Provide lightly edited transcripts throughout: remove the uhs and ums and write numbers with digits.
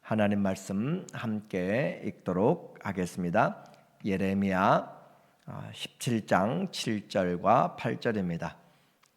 하나님 말씀 함께 읽도록 하겠습니다. 예레미야 17장 7절과 8절입니다.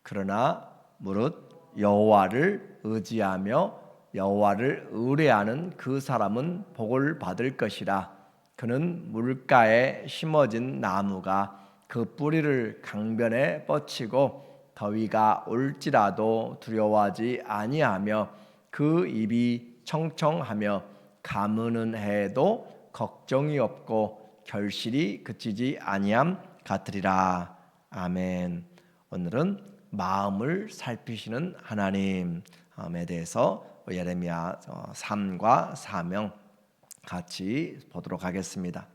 그러나 무릇 여호와를 의지하며 여호와를 의뢰하는 그 사람은 복을 받을 것이라. 그는 물가에 심어진 나무가 그 뿌리를 강변에 뻗치고 더위가 올지라도 두려워하지 아니하며 그 입이 청청하며 가무는 해도 걱정이 없고 결실이 그치지 아니함 같으리라. 아멘. 오늘은 마음을 살피시는 하나님에 대해서 예레미야 3과 4명 같이 보도록 하겠습니다.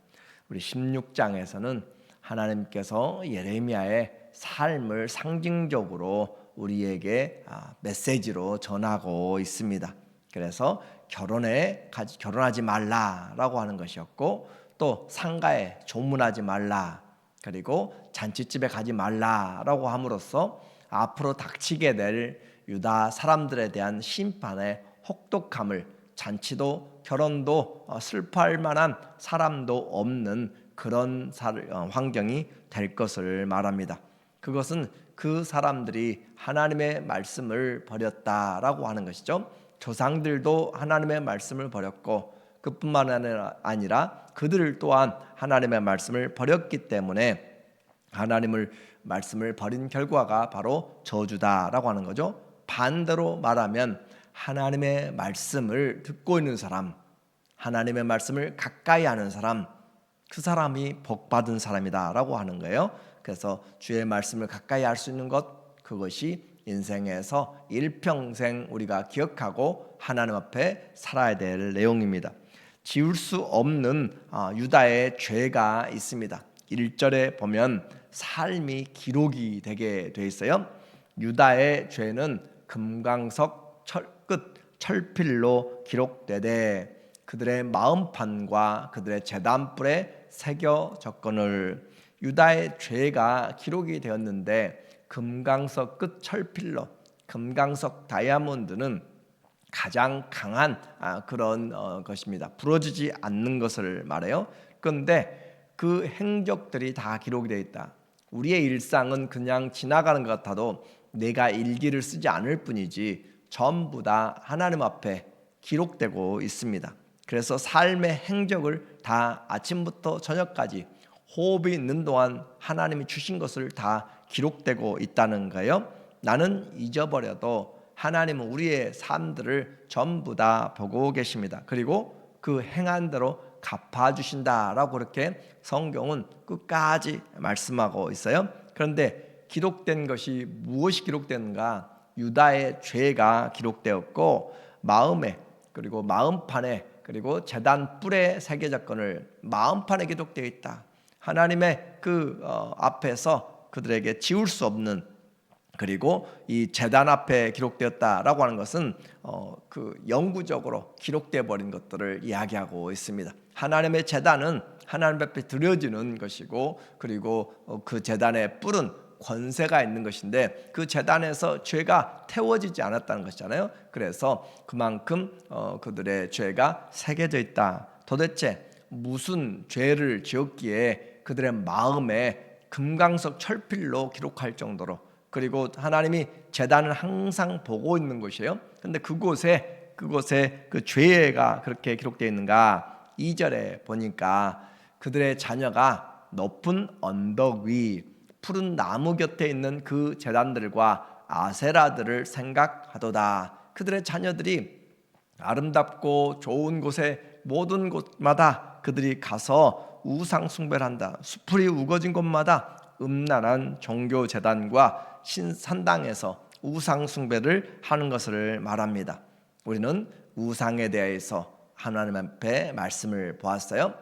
우리 16장에서는 하나님께서 예레미야의 삶을 상징적으로 우리에게 메시지로 전하고 있습니다. 그래서 결혼하지 말라라고 하는 것이었고, 또 상가에 조문하지 말라, 그리고 잔치집에 가지 말라라고 함으로써 앞으로 닥치게 될 유다 사람들에 대한 심판의 혹독함을, 잔치도 결혼도 슬퍼할 만한 사람도 없는 그런 환경이 될 것을 말합니다. 그것은 그 사람들이 하나님의 말씀을 버렸다라고 하는 것이죠. 조상들도 하나님의 말씀을 버렸고, 그뿐만 아니라 그들 또한 하나님의 말씀을 버렸기 때문에 하나님의 말씀을 버린 결과가 바로 저주다라고 하는 거죠. 반대로 말하면 하나님의 말씀을 듣고 있는 사람, 하나님의 말씀을 가까이 하는 사람, 그 사람이 복받은 사람이다라고 하는 거예요. 그래서 주의 말씀을 가까이 할 수 있는 것, 그것이 인생에서 일평생 우리가 기억하고 하나님 앞에 살아야 될 내용입니다. 지울 수 없는 유다의 죄가 있습니다. 1절에 보면 삶이 기록이 되게 돼 있어요. 유다의 죄는 금강석 끝 철필로 기록되되 그들의 마음판과 그들의 제단불에 새겨졌거늘. 유다의 죄가 기록이 되었는데 금강석 끝 철필로, 금강석 다이아몬드는 가장 강한 그런 것입니다. 부러지지 않는 것을 말해요. 그런데 그 행적들이 다 기록이 되어 있다. 우리의 일상은 그냥 지나가는 것 같아도 내가 일기를 쓰지 않을 뿐이지 전부 다 하나님 앞에 기록되고 있습니다. 그래서 삶의 행적을 다 아침부터 저녁까지 호흡이 있는 동안 하나님이 주신 것을 다 기록되고 있다는 거예요. 나는 잊어버려도 하나님은 우리의 삶들을 전부 다 보고 계십니다. 그리고 그 행한 대로 갚아주신다라고 그렇게 성경은 끝까지 말씀하고 있어요. 그런데 기록된 것이 무엇이 기록되는가? 유다의 죄가 기록되었고, 마음에, 그리고 마음판에, 그리고 제단 뿔에 새겨졌거늘. 마음판에 기록되어 있다. 하나님의 그 앞에서 그들에게 지울 수 없는, 그리고 이 제단 앞에 기록되었다라고 하는 것은 그 영구적으로 기록되어 버린 것들을 이야기하고 있습니다. 하나님의 제단은 하나님 앞에 드려지는 것이고, 그리고 그 제단의 뿔은 권세가 있는 것인데 그 제단에서 죄가 태워지지 않았다는 것이잖아요. 그래서 그만큼 그들의 죄가 새겨져 있다. 도대체 무슨 죄를 지었기에 그들의 마음에 금강석 철필로 기록할 정도로, 그리고 하나님이 제단을 항상 보고 있는 곳이에요. 근데 그곳에 그 죄가 그렇게 기록되어 있는가? 2절에 보니까 그들의 자녀가 높은 언덕 위 푸른 나무 곁에 있는 그 제단들과 아세라들을 생각하도다. 그들의 자녀들이 아름답고 좋은 곳에 모든 곳마다 그들이 가서 우상 숭배를 한다. 수풀이 우거진 곳마다 음란한 종교 재단과 신산당에서 우상 숭배를 하는 것을 말합니다. 우리는 우상에 대해서 하나님 앞에 말씀을 보았어요.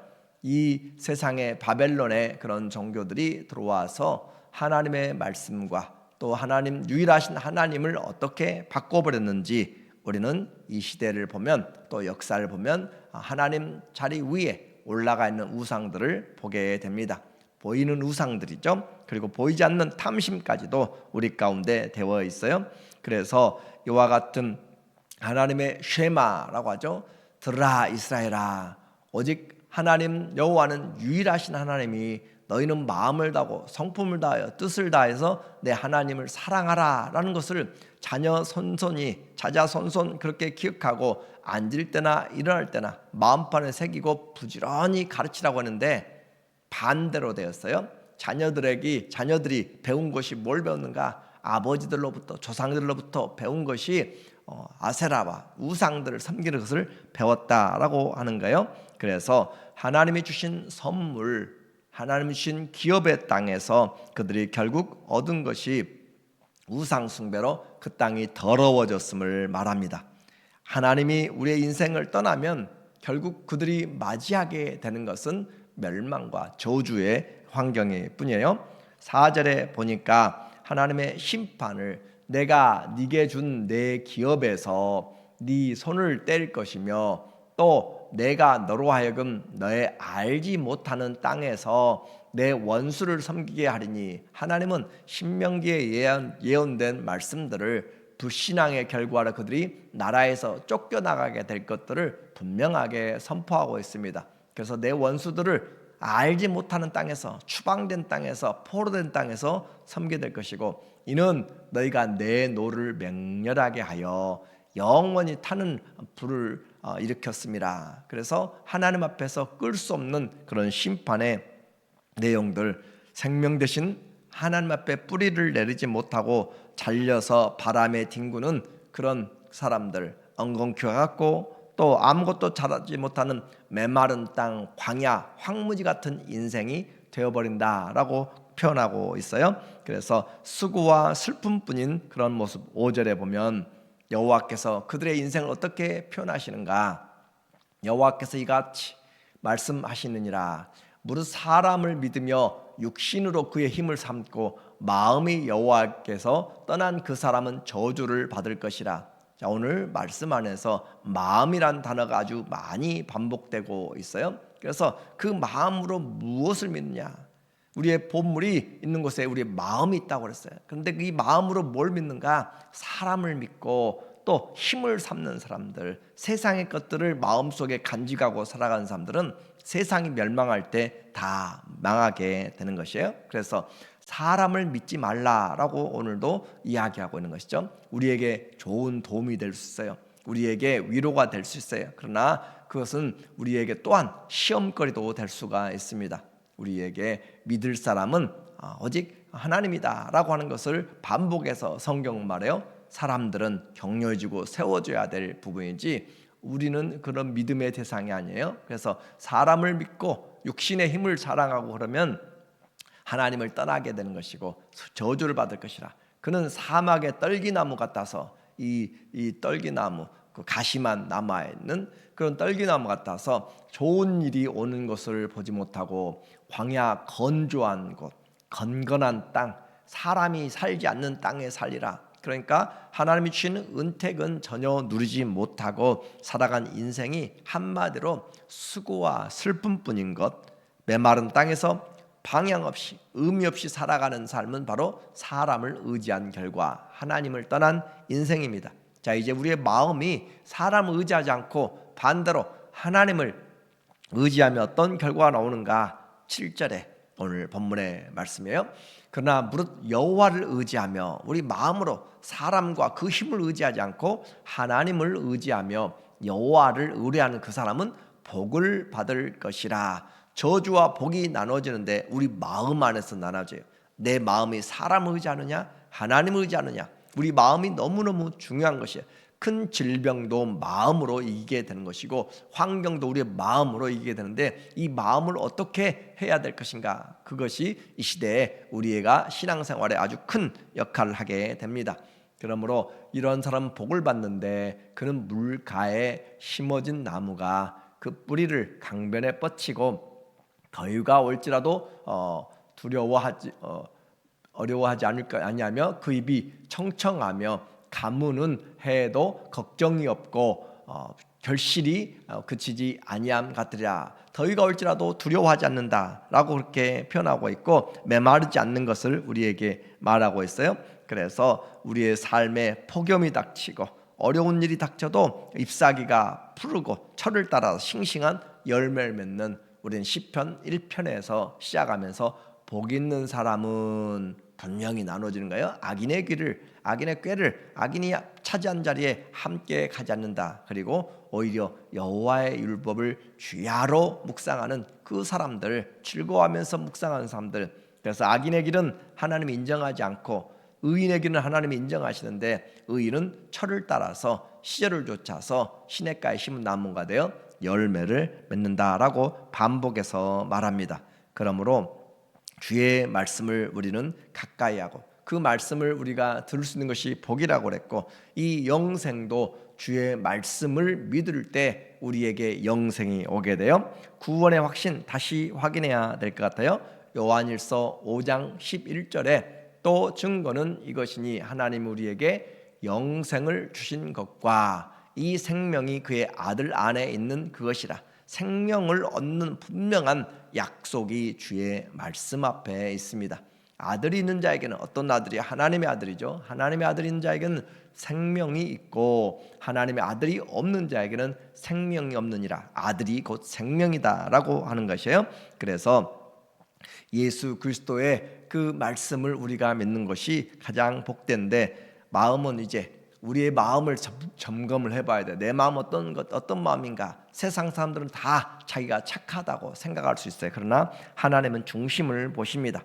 이 세상의 바벨론의 그런 종교들이 들어와서 하나님의 말씀과 또 하나님, 유일하신 하나님을 어떻게 바꿔버렸는지 우리는 이 시대를 보면, 또 역사를 보면 하나님 자리 위에 올라가 있는 우상들을 보게 됩니다. 보이는 우상들이죠. 그리고 보이지 않는 탐심까지도 우리 가운데 되어 있어요. 그래서 이와 같은 하나님의 쉐마라고 하죠. 들으라 이스라엘아, 오직 하나님 여호와는 유일하신 하나님이, 너희는 마음을 다하고 성품을 다하여 뜻을 다해서 내 하나님을 사랑하라 라는 것을 자녀 손손이 자자손손 그렇게 기억하고 앉을 때나 일어날 때나 마음판에 새기고 부지런히 가르치라고 하는데, 반대로 되었어요. 자녀들이 배운 것이 뭘 배웠는가? 아버지들로부터, 조상들로부터 배운 것이 아세라와 우상들을 섬기는 것을 배웠다라고 하는 거예요. 그래서 하나님이 주신 선물, 하나님이 주신 기업의 땅에서 그들이 결국 얻은 것이 우상 숭배로 그 땅이 더러워졌음을 말합니다. 하나님이 우리의 인생을 떠나면 결국 그들이 맞이하게 되는 것은 멸망과 저주의 환경일 뿐이에요. 4절에 보니까 하나님의 심판을, 내가 네게 준 내 기업에서 네 손을 뗄 것이며, 또 내가 너로 하여금 너의 알지 못하는 땅에서 내 원수를 섬기게 하리니, 하나님은 신명기에 예언된 말씀들을 불신앙의 결과로 그들이 나라에서 쫓겨나가게 될 것들을 분명하게 선포하고 있습니다. 그래서 내 원수들을 알지 못하는 땅에서, 추방된 땅에서, 포로된 땅에서 섬기게 될 것이고, 이는 너희가 내 노를 맹렬하게 하여 영원히 타는 불을 일으켰습니다. 그래서 하나님 앞에서 끌 수 없는 그런 심판의 내용들, 생명 대신 하나님 앞에 뿌리를 내리지 못하고 잘려서 바람에 뒹구는 그런 사람들, 엉겅퀴와 같고 또 아무것도 자라지 못하는 메마른 땅, 광야, 황무지 같은 인생이 되어버린다라고 표현하고 있어요. 그래서 수고와 슬픔뿐인 그런 모습, 5절에 보면 여호와께서 그들의 인생을 어떻게 표현하시는가? 여호와께서 이같이 말씀하시느니라. 무릇 사람을 믿으며 육신으로 그의 힘을 삼고 마음이 여호와께서 떠난 그 사람은 저주를 받을 것이라. 자, 오늘 말씀 안에서 마음이란 단어가 아주 많이 반복되고 있어요. 그래서 그 마음으로 무엇을 믿느냐? 우리의 보물이 있는 곳에 우리의 마음이 있다고 그랬어요. 그런데 이 마음으로 뭘 믿는가? 사람을 믿고 또 힘을 삼는 사람들, 세상의 것들을 마음속에 간직하고 살아가는 사람들은 세상이 멸망할 때 다 망하게 되는 것이에요. 그래서 사람을 믿지 말라라고 오늘도 이야기하고 있는 것이죠. 우리에게 좋은 도움이 될 수 있어요. 우리에게 위로가 될 수 있어요. 그러나 그것은 우리에게 또한 시험거리도 될 수가 있습니다. 우리에게 믿을 사람은 오직 하나님이다 라고 하는 것을 반복해서 성경 말해요. 사람들은 격려해주고 세워줘야 될 부분이지 우리는 그런 믿음의 대상이 아니에요. 그래서 사람을 믿고 육신의 힘을 자랑하고 그러면 하나님을 떠나게 되는 것이고 저주를 받을 것이라. 그는 사막의 떨기나무 같아서 이 떨기나무, 그 가시만 남아있는 그런 떨기나무 같아서 좋은 일이 오는 것을 보지 못하고 광야 건조한 곳, 건건한 땅, 사람이 살지 않는 땅에 살리라. 그러니까 하나님이 주시는 은택은 전혀 누리지 못하고 살아간 인생이 한마디로 수고와 슬픔뿐인 것, 메마른 땅에서 방향 없이 의미 없이 살아가는 삶은 바로 사람을 의지한 결과, 하나님을 떠난 인생입니다. 자, 이제 우리의 마음이 사람을 의지하지 않고 반대로 하나님을 의지하며 어떤 결과가 나오는가? 7절에 오늘 본문의 말씀이에요. 그러나 무릇 여호와를 의지하며, 우리 마음으로 사람과 그 힘을 의지하지 않고 하나님을 의지하며 여호와를 의뢰하는 그 사람은 복을 받을 것이라. 저주와 복이 나눠지는데 우리 마음 안에서 나눠져요. 내 마음이 사람을 의지하느냐 하나님을 의지하느냐, 우리 마음이 너무너무 중요한 것이에요. 큰 질병도 마음으로 이기게 되는 것이고 환경도 우리의 마음으로 이기게 되는데, 이 마음을 어떻게 해야 될 것인가, 그것이 이 시대에 우리가 신앙생활에 아주 큰 역할을 하게 됩니다. 그러므로 이런 사람은 복을 받는데, 그는 물가에 심어진 나무가 그 뿌리를 강변에 뻗치고 더위가 올지라도 어려워하지 아니하며 그 입이 청청하며 가무는 해도 걱정이 없고 결실이 그치지 아니함 같으리라. 더위가 올지라도 두려워하지 않는다라고 그렇게 표현하고 있고, 메마르지 않는 것을 우리에게 말하고 있어요. 그래서 우리의 삶에 폭염이 닥치고 어려운 일이 닥쳐도 잎사귀가 푸르고 철을 따라서 싱싱한 열매를 맺는 우리는 시편 1편에서 시작하면서 복 있는 사람은 분명히 나눠지는 거예요. 악인의 꾀를 악인이 차지한 자리에 함께 가지 않는다. 그리고 오히려 여호와의 율법을 주야로 묵상하는 그 사람들, 즐거워하면서 묵상하는 사람들. 그래서 악인의 길은 하나님이 인정하지 않고 의인의 길은 하나님이 인정하시는데, 의인은 철을 따라서 시절을 쫓아서 시냇가에 심은 나무가 되어 열매를 맺는다라고 반복해서 말합니다. 그러므로 주의 말씀을 우리는 가까이 하고 그 말씀을 우리가 들을 수 있는 것이 복이라고 그랬고, 이 영생도 주의 말씀을 믿을 때 우리에게 영생이 오게 돼요. 구원의 확신 다시 확인해야 될 것 같아요. 요한일서 5장 11절에 또 증거는 이것이니 하나님 우리에게 영생을 주신 것과 이 생명이 그의 아들 안에 있는 그것이라. 생명을 얻는 분명한 약속이 주의 말씀 앞에 있습니다. 아들이 있는 자에게는, 어떤 아들이? 하나님의 아들이죠. 하나님의 아들이 있는 자에게는 생명이 있고, 하나님의 아들이 없는 자에게는 생명이 없느니라. 아들이 곧 생명이다라고 하는 것이에요. 그래서 예수 그리스도의 그 말씀을 우리가 믿는 것이 가장 복된데, 마음은 이제 우리의 마음을 점검을 해봐야 돼. 내 마음 어떤 마음인가? 세상 사람들은 다 자기가 착하다고 생각할 수 있어요. 그러나 하나님은 중심을 보십니다.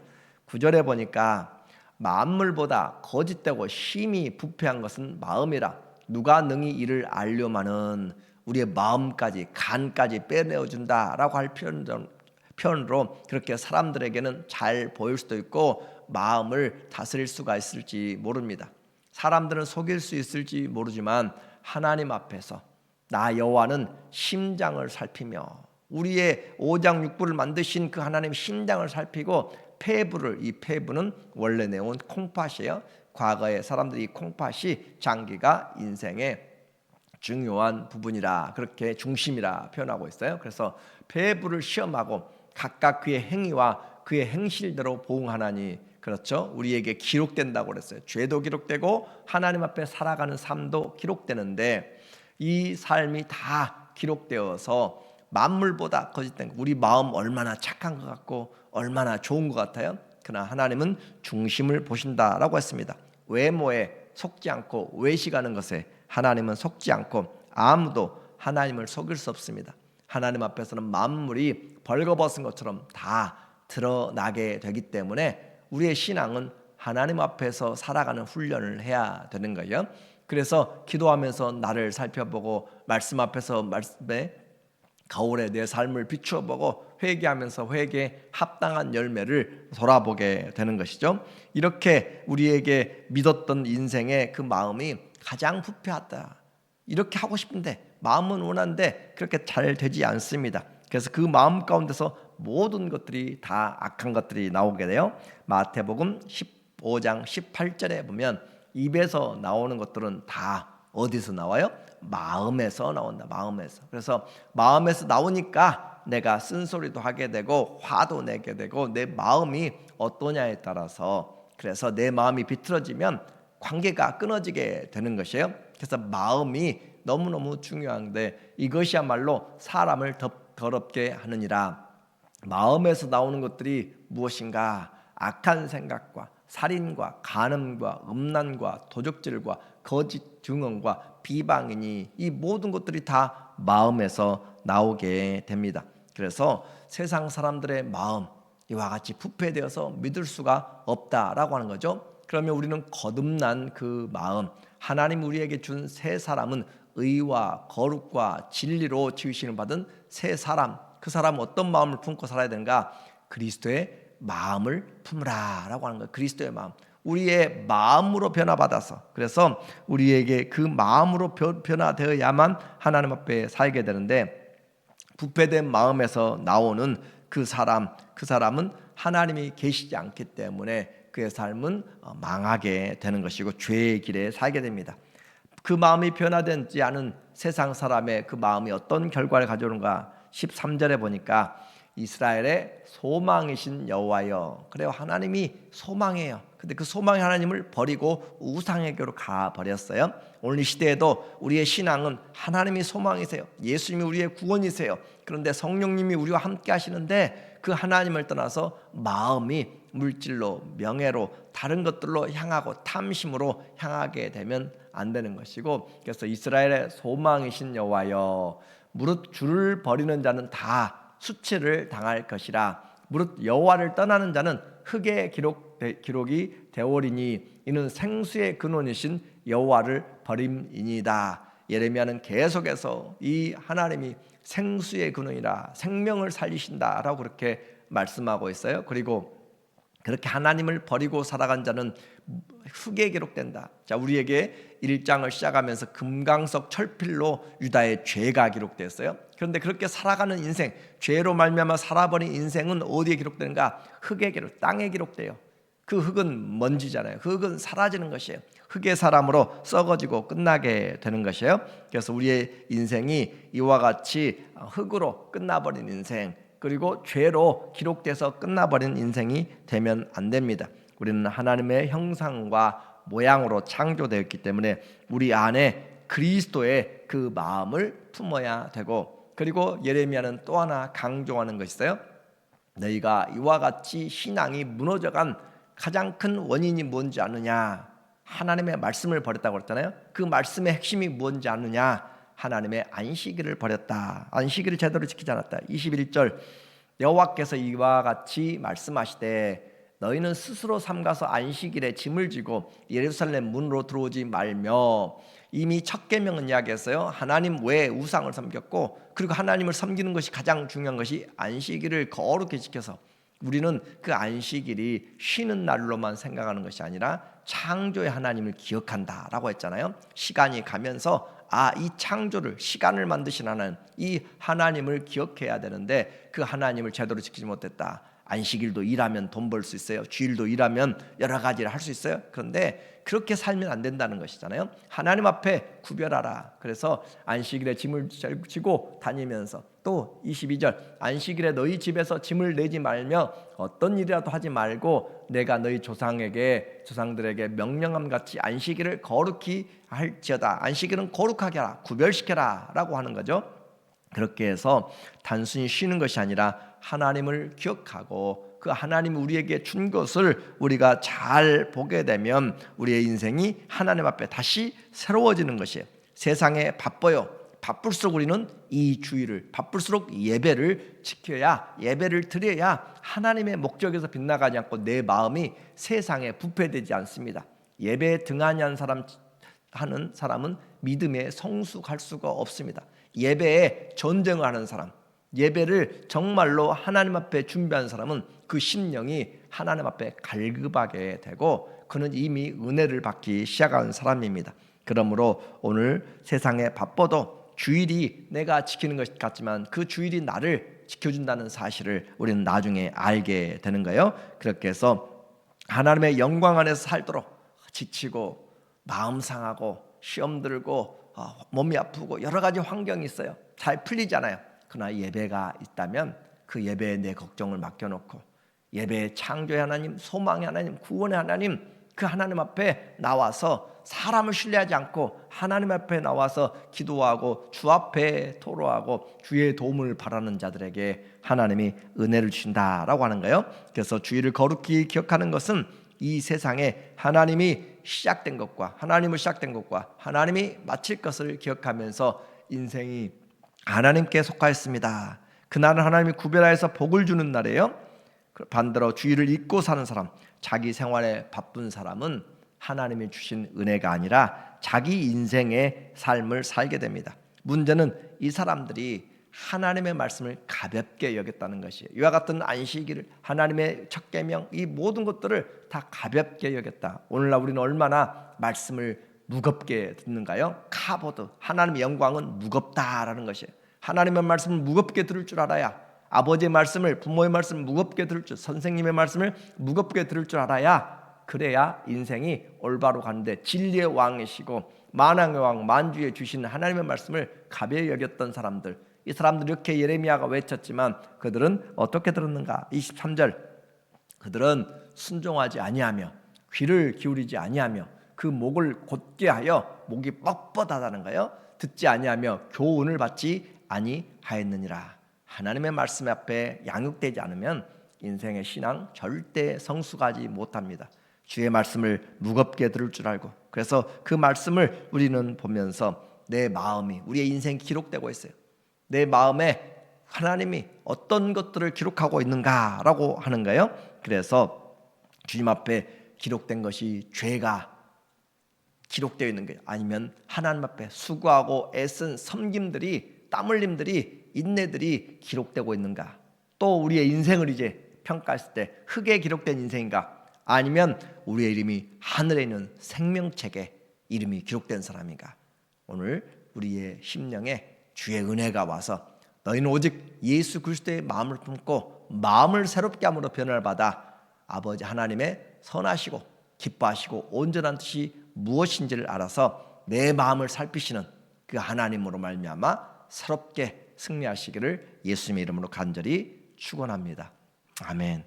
9절에 보니까 만물보다 거짓되고 심히 부패한 것은 마음이라. 누가 능히 이를 알려마는 우리의 마음까지 간까지 빼내어준다라고 할 표현으로 그렇게 사람들에게는 잘 보일 수도 있고 마음을 다스릴 수가 있을지 모릅니다. 사람들은 속일 수 있을지 모르지만 하나님 앞에서 나 여호와는 심장을 살피며, 우리의 오장육부를 만드신 그 하나님 심장을 살피고 이 폐부는 원래 내온 콩팥이에요. 과거에 사람들이 이 콩팥이 장기가 인생의 중요한 부분이라, 그렇게 중심이라 표현하고 있어요. 그래서 폐부를 시험하고 각각 그의 행위와 그의 행실대로 보응하나니, 그렇죠? 우리에게 기록된다고 그랬어요. 죄도 기록되고 하나님 앞에 살아가는 삶도 기록되는데, 이 삶이 다 기록되어서 만물보다 거짓된, 우리 마음 얼마나 착한 것 같고 얼마나 좋은 것 같아요. 그러나 하나님은 중심을 보신다라고 했습니다. 외모에 속지 않고 외식하는 것에 하나님은 속지 않고 아무도 하나님을 속일 수 없습니다. 하나님 앞에서는 만물이 벌거벗은 것처럼 다 드러나게 되기 때문에 우리의 신앙은 하나님 앞에서 살아가는 훈련을 해야 되는 거예요. 그래서 기도하면서 나를 살펴보고 말씀 앞에서 말씀에 거울에 내 삶을 비추어 보고 회개하면서 회개에 합당한 열매를 돌아보게 되는 것이죠. 이렇게 우리에게 믿었던 인생의 그 마음이 가장 부패하다, 이렇게 하고 싶은데 마음은 원한데 그렇게 잘 되지 않습니다. 그래서 그 마음 가운데서 모든 것들이 다 악한 것들이 나오게 돼요. 마태복음 15장 18절에 보면 입에서 나오는 것들은 다 어디서 나와요? 마음에서 나온다. 마음에서. 그래서 마음에서 나오니까 내가 쓴소리도 하게 되고 화도 내게 되고, 내 마음이 어떠냐에 따라서, 그래서 내 마음이 비틀어지면 관계가 끊어지게 되는 것이에요. 그래서 마음이 너무너무 중요한데 이것이야말로 사람을 더럽게 하느니라. 마음에서 나오는 것들이 무엇인가? 악한 생각과 살인과 간음과 음란과 도적질과 거짓 증언과 비방이니, 이 모든 것들이 다 마음에서 나오게 됩니다. 그래서 세상 사람들의 마음 이와 같이 부패되어서 믿을 수가 없다라고 하는 거죠. 그러면 우리는 거듭난 그 마음, 하나님 우리에게 준 새 사람은 의와 거룩과 진리로 지으심을 받은 새 사람, 그 사람은 어떤 마음을 품고 살아야 되는가? 그리스도의 마음을 품으라라고 하는 거예요. 그리스도의 마음, 우리의 마음으로 변화받아서, 그래서 우리에게 그 마음으로 변화되어야만 하나님 앞에 살게 되는데, 부패된 마음에서 나오는 그 사람은 하나님이 계시지 않기 때문에 그의 삶은 망하게 되는 것이고 죄의 길에 살게 됩니다. 그 마음이 변화되지 않은 세상 사람의 그 마음이 어떤 결과를 가져오는가? 13절에 보니까 이스라엘의 소망이신 여호와여. 그래요, 하나님이 소망이에요. 근데 그 소망의 하나님을 버리고 우상에게로 가버렸어요. 오늘 이 시대에도 우리의 신앙은 하나님이 소망이세요. 예수님이 우리의 구원이세요. 그런데 성령님이 우리와 함께 하시는데 그 하나님을 떠나서 마음이 물질로, 명예로, 다른 것들로 향하고 탐심으로 향하게 되면 안 되는 것이고, 그래서 이스라엘의 소망이신 여호와여, 무릇 주를 버리는 자는 다 수치를 당할 것이라. 무릇 여호와를 떠나는 자는 흙에 기록이 되오리니 이는 생수의 근원이신 여호와를 버림이니이다. 예레미야는 계속해서 이 하나님이 생수의 근원이라, 생명을 살리신다라고 그렇게 말씀하고 있어요. 그리고 그렇게 하나님을 버리고 살아간 자는 흙에 기록된다. 자, 우리에게 1장을 시작하면서 금강석 철필로 유다의 죄가 기록되었어요. 그런데 그렇게 살아가는 인생, 죄로 말미암아 살아버린 인생은 어디에 기록되는가? 흙에 땅에 기록돼요. 그 흙은 먼지잖아요. 그 흙은 사라지는 것이에요. 흙의 사람으로 썩어지고 끝나게 되는 것이에요. 그래서 우리의 인생이 이와 같이 흙으로 끝나버린 인생, 그리고 죄로 기록돼서 끝나버린 인생이 되면 안 됩니다. 우리는 하나님의 형상과 모양으로 창조되었기 때문에 우리 안에 그리스도의 그 마음을 품어야 되고, 그리고 예레미야는 또 하나 강조하는 것이 있어요. 너희가 이와 같이 신앙이 무너져간 가장 큰 원인이 뭔지 아느냐? 하나님의 말씀을 버렸다고 그랬잖아요. 그 말씀의 핵심이 뭔지 아느냐? 하나님의 안식일을 버렸다. 안식일을 제대로 지키지 않았다. 21절, 여호와께서 이와 같이 말씀하시되 너희는 스스로 삼가서 안식일에 짐을 지고 예루살렘 문으로 들어오지 말며. 이미 첫 계명은 이야기했어요. 하나님 외에 우상을 섬겼고, 그리고 하나님을 섬기는 것이 가장 중요한 것이 안식일을 거룩히 지켜서, 우리는 그 안식일이 쉬는 날로만 생각하는 것이 아니라 창조의 하나님을 기억한다라고 했잖아요. 시간이 가면서 이 창조를, 시간을 만드신 하나님, 이 하나님을 기억해야 되는데 그 하나님을 제대로 지키지 못했다. 안식일도 일하면 돈 벌 수 있어요. 주일도 일하면 여러 가지를 할 수 있어요. 그런데 그렇게 살면 안 된다는 것이잖아요. 하나님 앞에 구별하라. 그래서 안식일에 짐을 지고 다니면서, 또 22절, 안식일에 너희 집에서 짐을 내지 말며 어떤 일이라도 하지 말고 내가 너희 조상들에게 명령함 같이 안식일을 거룩히 할지어다. 안식일은 거룩하게 하라, 구별시켜라 라고 하는 거죠. 그렇게 해서 단순히 쉬는 것이 아니라 하나님을 기억하고 그 하나님이 우리에게 준 것을 우리가 잘 보게 되면 우리의 인생이 하나님 앞에 다시 새로워지는 것이에요. 세상에 바빠요. 바쁠수록 우리는 이 주의를, 바쁠수록 예배를 지켜야, 예배를 드려야 하나님의 목적에서 빗나가지 않고 내 마음이 세상에 부패되지 않습니다. 예배에 등한히 하는 사람은 믿음에 성숙할 수가 없습니다. 예배에 전쟁을 하는 사람, 예배를 정말로 하나님 앞에 준비한 사람은 그 심령이 하나님 앞에 갈급하게 되고 그는 이미 은혜를 받기 시작한 사람입니다. 그러므로 오늘 세상에 바빠도 주일이 내가 지키는 것 같지만 그 주일이 나를 지켜준다는 사실을 우리는 나중에 알게 되는 거예요. 그렇게 해서 하나님의 영광 안에서 살도록, 지치고 마음 상하고 시험 들고 몸이 아프고 여러 가지 환경이 있어요. 잘 풀리지 않아요. 그러나 예배가 있다면 그 예배에 내 걱정을 맡겨놓고 예배의 창조의 하나님, 소망의 하나님, 구원의 하나님, 그 하나님 앞에 나와서 사람을 신뢰하지 않고 하나님 앞에 나와서 기도하고 주 앞에 토로하고 주의 도움을 바라는 자들에게 하나님이 은혜를 주신다라고 하는 거예요. 그래서 주일을 거룩히 기억하는 것은 이 세상에 하나님이 시작된 것과 하나님이 마칠 것을 기억하면서 인생이 하나님께 속하였습니다. 그날은 하나님이 구별하여서 복을 주는 날이에요. 반대로 주일을 잊고 사는 사람, 자기 생활에 바쁜 사람은 하나님이 주신 은혜가 아니라 자기 인생의 삶을 살게 됩니다. 문제는 이 사람들이 하나님의 말씀을 가볍게 여겼다는 것이에요. 이와 같은 안식일을, 하나님의 첫 계명, 이 모든 것들을 다 가볍게 여겼다. 오늘날 우리는 얼마나 말씀을 무겁게 듣는가요? 카보드, 하나님의 영광은 무겁다라는 것이에요. 하나님의 말씀을 무겁게 들을 줄 알아야, 아버지의 말씀을, 부모의 말씀을 무겁게 들을 줄, 선생님의 말씀을 무겁게 들을 줄 알아야, 그래야 인생이 올바로 가는데, 진리의 왕이시고 만왕의 왕, 만주에 주신 하나님의 말씀을 가벼이 여겼던 사람들, 이 사람들이 이렇게 예레미야가 외쳤지만 그들은 어떻게 들었는가? 23절 그들은 순종하지 아니하며 귀를 기울이지 아니하며 그 목을 곧게 하여 목이 뻣뻣하다는 거예요. 듣지 아니하며 교훈을 받지 아니하였느니라. 하나님의 말씀 앞에 양육되지 않으면 인생의 신앙 절대 성숙하지 못합니다. 주의 말씀을 무겁게 들을 줄 알고, 그래서 그 말씀을 우리는 보면서 내 마음이, 우리의 인생이 기록되고 있어요. 내 마음에 하나님이 어떤 것들을 기록하고 있는가라고 하는 거예요. 그래서 주님 앞에 기록된 것이 죄가 기록되어 있는 거예요. 아니면 하나님 앞에 수고하고 애쓴 섬김들이, 땀 흘림들이, 인내들이 기록되고 있는가. 또 우리의 인생을 이제 평가했을 때 흙에 기록된 인생인가, 아니면 우리의 이름이 하늘에 있는 생명책에 이름이 기록된 사람인가. 오늘 우리의 심령에 주의 은혜가 와서 너희는 오직 예수 그리스도의 마음을 품고 마음을 새롭게 함으로 변화를 받아 아버지 하나님의 선하시고 기뻐하시고 온전한 뜻이 무엇인지를 알아서 내 마음을 살피시는 그 하나님으로 말미암아 새롭게 승리하시기를 예수님의 이름으로 간절히 축원합니다. 아멘.